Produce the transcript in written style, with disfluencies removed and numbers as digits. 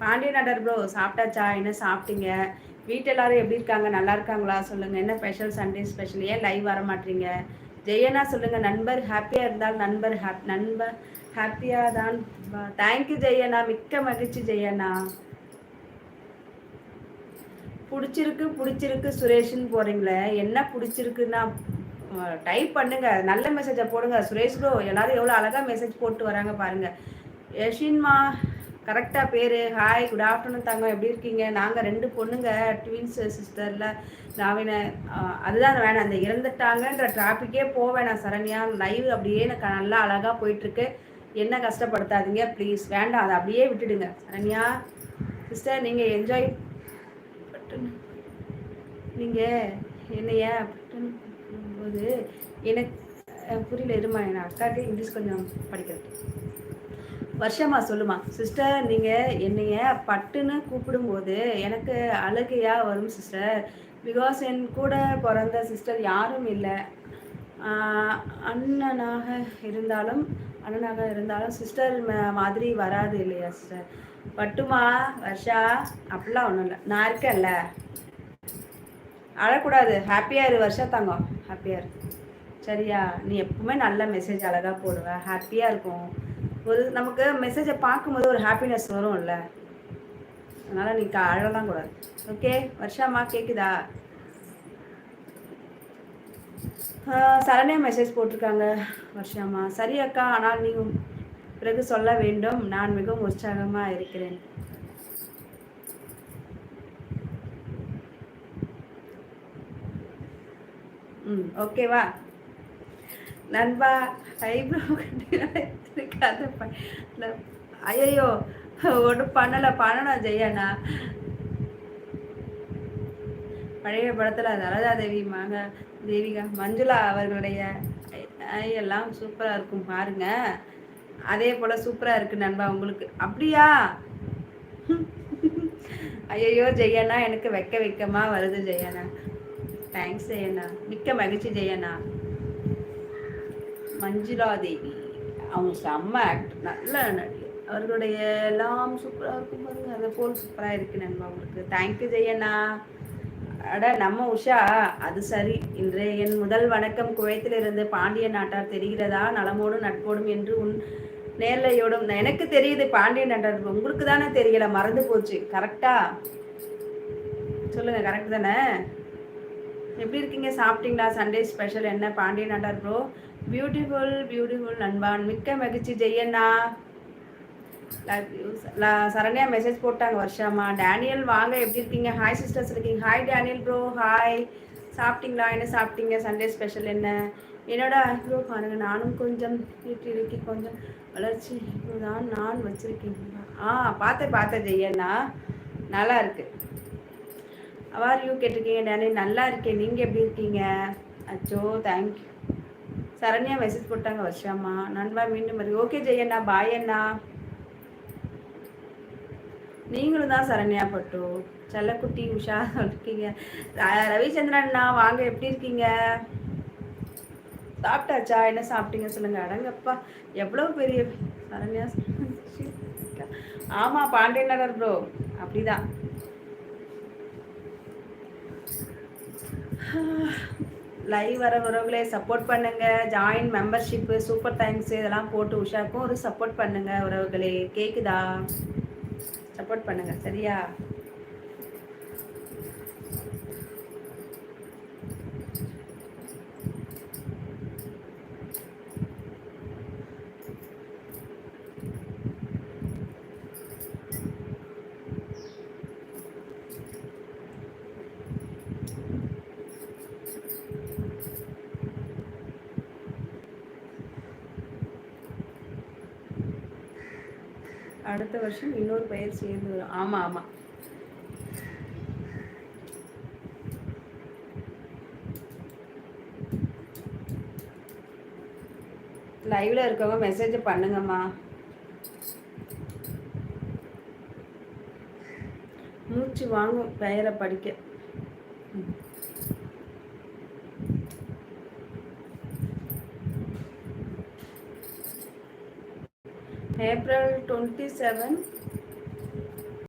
பாண்டிய நகர் bro சாப்பிட்டாச்சா? என்ன சாப்பிட்டீங்க? வீட்டில் எல்லாரும் எப்படி இருக்காங்க? நல்லா இருக்காங்களா? சொல்லுங்கள். என்ன ஸ்பெஷல்? Sunday special. ஏன் லைவ் வர மாட்டீங்க? ஜெயனா சொல்லுங்கள். நண்பர் ஹாப்பியாக இருந்தால் நண்பர் ஹாப்பியாக தான். தேங்க்யூ ஜெயனா, மிக்க மகிழ்ச்சி ஜெயனா. பிடிச்சிருக்கு சுரேஷ்னு போகிறீங்களே, என்ன பிடிச்சிருக்குன்னா டைப் பண்ணுங்க, நல்ல மெசேஜை போடுங்க. சுரேஷ் ப்ரோ எல்லாரும் எவ்வளோ அழகாக மெசேஜ் போட்டு வராங்க பாருங்க. யஷின்மா கரெக்டாக பேர். ஹாய், குட் ஆஃப்டர்நூன் தங்கம், எப்படி இருக்கீங்க? நாங்கள் 2 பொண்ணுங்க, ட்வின்ஸ் சிஸ்டரில். நான் அதுதான் வேணாம், அந்த இறந்துட்டாங்கன்ற டிராஃபிக்கே போக வேணாம் சரண்யா. லைவ் அப்படியே எனக்கு நல்லா அழகாக போயிட்டுருக்கு. என்ன கஷ்டப்படுத்தாதீங்க ப்ளீஸ், வேண்டாம், அதை அப்படியே விட்டுடுங்க சரண்யா. சிஸ்டர் நீங்கள் என்ஜாய் பட்டுன்னு நீங்கள் என்னைய போது எனக்கு புரியல. இருமா, என் அக்காவுக்கு இங்கிலீஷ் கொஞ்சம் படிக்கிறது. வருஷமா சொல்லுமா சிஸ்டர், நீங்கள் என்னைய பட்டுன்னு கூப்பிடும்போது எனக்கு அழுகையாக வரும் சிஸ்டர். பிகாஸ் என் கூட பிறந்த சிஸ்டர் யாரும் இல்லை. அண்ணனாக இருந்தாலும் சிஸ்டர் மாதிரி வராது இல்லையா சிஸ்டர்? பட்டுமா வர்ஷா, அப்படிலாம் ஒன்றும் இல்லை, நான் இருக்கேன்ல. அழக்கூடாது, ஹாப்பியாக இரு வருஷா தங்கம், ஹாப்பியாக இரு சரியா? நீ எப்பவுமே நல்ல மெசேஜ் அழகாக போடுவ, ஹாப்பியாக இருக்கும். ஒரு நமக்கு மெசேஜை பார்க்கும்போது ஒரு ஹாப்பினஸ் வரும்ல, அதனால் நீ அழலாம் கூடாது. ஓகே வருஷாம்மா, கேட்குதா? சரண்யா மெசேஜ் போட்டிருக்காங்க. வருஷாம்மா சரி அக்கா, ஆனால் நீ பிறகு சொல்ல வேண்டும், நான் மிகவும் உற்சாகமாக இருக்கிறேன். ஓகேவா நண்பா? ஐப்ரோ இருக்காது. ஐயோ ஒன்றும் பண்ணணும் ஜெயண்ணா. பழைய படத்தில் தலதா தேவிகா மஞ்சுளா அவர்களுடைய எல்லாம் சூப்பராக இருக்கும் பாருங்க. அதே போல் சூப்பராக இருக்குது நண்பா உங்களுக்கு. அப்படியா? ஐயோ ஜெயண்ணா, எனக்கு வெக்கமாக வருது ஜெயண்ணா. தேங்க்ஸ் ஜெயண்ணா, மிக்க மகிழ்ச்சி ஜெயண்ணா. மஞ்சுளா தேவி அவங்க செம்ம ஆக்ட், நல்ல நடி. அவர்களுடைய எல்லாம் சூப்பராக இருக்கும் பாருங்க, அதை போல் சூப்பராக இருக்கு நண்பா உங்களுக்கு. தேங்க்யூ ஜெயண்ணா. அட நம்ம உஷா, அது சரி. இன்று என் முதல் வணக்கம் குவைத்திலிருந்து. பாண்டிய நாட்டார் தெரிகிறதா? நலமோடும் நட்போடும் என்று உன் நேர்லையோடும். எனக்கு தெரியுது பாண்டிய நாட்டார், உங்களுக்கு தானே தெரியல, மறந்து போச்சு. கரெக்டா சொல்லுங்க, கரெக்ட் தானே? எப்படி இருக்கீங்க? சாப்பிட்டீங்களா? சண்டே ஸ்பெஷல் என்ன? பாண்டிய நாட்டார் ப்ரோ பியூட்டிஃபுல் நண்பான், மிக்க மகிழ்ச்சி ஜெயண்ணா. சரண்யா மெசேஜ் போட்டாங்க. வருஷாமா டேனியல் வாங்க, எப்படி இருக்கீங்க? ஹாய் சிஸ்டர்ஸ் இருக்கீங்க. Hi Daniel bro, hi. சாப்பிட்டீங்களா? என்ன சாப்பிட்டீங்க? சண்டே ஸ்பெஷல் என்ன? என்னோட ஐப்ரோ பாருங்க, நானும் கொஞ்சம் வீட்டில் கொஞ்சம் வளர்ச்சி தான் நான் வச்சிருக்கேன். பார்த்தேன் ஜெயண்ணா, நல்லா இருக்கு. அவார் யூ கேட்டிருக்கீங்க டேனியல். நல்லா இருக்கேன், நீங்கள் எப்படி இருக்கீங்க? அச்சோ தேங்க்யூ. சரண்யா மெசேஜ் போட்டாங்க. வருஷாமா நண்பா மீண்டும் வருது. ஓகே ஜெயண்ணா, பாய் அண்ணா. நீங்களும் தான் சரண்யா பட்டு, செல்லக்குட்டி உஷா இருக்கீங்க. ரவிச்சந்திரண்ணா வாங்க, எப்படி இருக்கீங்க? சாப்பிட்டாச்சா? என்ன சாப்பிட்டீங்க சொல்லுங்க. அடங்கப்பா, எவ்வளோ பெரிய சரண்யா. ஆமாம் பாண்டிய நகர் ப்ரோ, அப்படிதான். லைவ் வரவங்களே சப்போர்ட் பண்ணுங்க. ஜாயின் மெம்பர்ஷிப்பு சூப்பர் தேங்க்ஸ் இதெல்லாம் போட்டு உஷாக்கும் ஒரு சப்போர்ட் பண்ணுங்க உறவுகளே. கேக்குதா? சப்போர்ட் பண்ணுங்க சரியா? அடுத்த வருஷம் இன்னொரு பெயர் சேர்ந்து வரும். ஆமாம் லைவ்ல இருக்கவங்க மெசேஜ் பண்ணுங்கம்மா. மூச்சு வாங்கும் பெயரை படிக்க. April 27